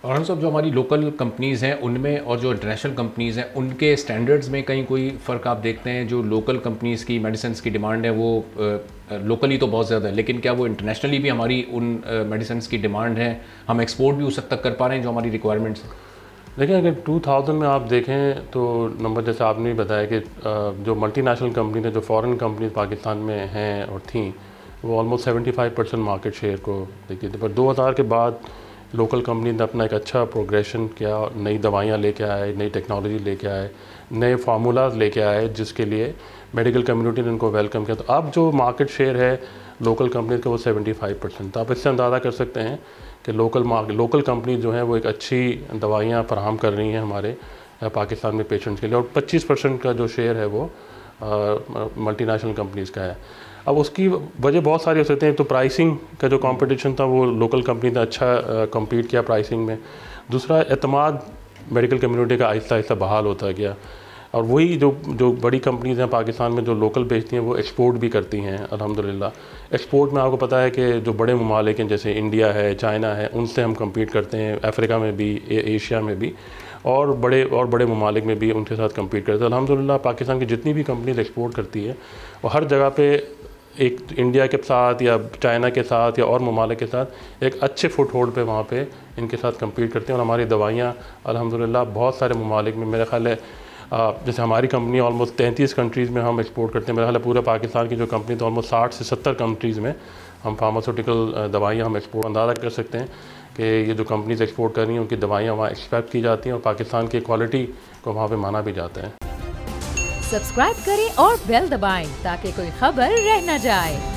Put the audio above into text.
और सब जो हमारी लोकल कंपनीज़ हैं उनमें और जो इंटरनेशनल कंपनीज़ हैं उनके स्टैंडर्ड्स में कहीं कोई फ़र्क आप देखते हैं? जो लोकल कंपनीज़ की मेडिसिन की डिमांड है वो लोकली तो बहुत ज़्यादा है, लेकिन क्या वो इंटरनेशनली भी हमारी उन मेडिसिन की डिमांड है, हम एक्सपोर्ट भी उस हद तक कर पा रहे हैं जो हमारी रिक्वायरमेंट्स हैं? देखिए, अगर 2000 में आप देखें तो नंबर जैसे आपने बताया कि जो मल्टीनेशनल कंपनी थे, जो फॉरेन कंपनी पाकिस्तान में हैं और थीं, वो ऑलमोस्ट 75% मार्केट शेयर को देखती थी। पर 2000 के बाद लोकल कंपनी ने अपना एक अच्छा प्रोग्रेशन किया, नई दवाइयाँ लेके आए, नई टेक्नोलॉजी लेके आए, नए फार्मूलाज लेके आए, जिसके लिए मेडिकल कम्युनिटी ने उनको वेलकम किया। तो अब जो मार्केट शेयर है लोकल कंपनीज का वो 75%। तो आप इससे अंदाज़ा कर सकते हैं कि लोकल कंपनी जो हैं वो एक अच्छी दवाइयाँ फराहम कर रही हैं हमारे पाकिस्तान में पेशेंट्स के लिए, और 25% का जो शेयर है वो मल्टीनेशनल कंपनीज़ का है। अब उसकी वजह बहुत सारी हो सकती हैं। तो प्राइसिंग का जो कंपटीशन था वो लोकल कंपनी ने अच्छा कम्पीट किया प्राइसिंग में। दूसरा, एतमाद मेडिकल कम्युनिटी का आहिस्ता आहिस्ता बहाल होता गया, और वही जो बड़ी कंपनीज़ हैं पाकिस्तान में जो लोकल बेचती हैं वो एक्सपोर्ट भी करती हैं अल्हम्दुलिल्लाह। एक्सपोर्ट में आपको पता है कि जो बड़े ममालिक हैं जैसे इंडिया है, चाइना है, उनसे हम कम्पीट करते हैं, अफ्रीका में भी, एशिया में भी, और बड़े ममालिक में भी उनके साथ कम्पीट करते हैं। अल्हम्दुलिल्लाह पाकिस्तान की जितनी भी कंपनीज एक्सपोर्ट करती है वो हर जगह पर एक इंडिया के साथ या चाइना के साथ या और ममालिक के साथ एक अच्छे फुट होल्ड पे वहाँ पे इनके साथ कम्पीट करते हैं। और हमारी दवाइयाँ अल्हम्दुलिल्लाह बहुत सारे ममालिक में, मेरा ख़्याल है जैसे हमारी कंपनी ऑलमोस्ट 33 कंट्रीज़ में हम एक्सपोर्ट करते हैं। मेरा ख्याल है पूरे पाकिस्तान की जो कंपनी तो ऑलमोस्ट 60 से 70 कंट्रीज़ में हम फार्मास्यूटिकल दवाइयाँ हम एक्सपोर्ट, अंदाज़ा कर सकते हैं कि ये जो कंपनीज़ एक्सपोर्ट कर रही हैं उनकी दवाइयाँ वहाँ एक्सपेक्ट की जाती हैं और पाकिस्तान की क्वालिटी को वहाँ पर माना भी जाता है। सब्सक्राइब करें और बेल दबाएं ताकि कोई खबर रह न जाए।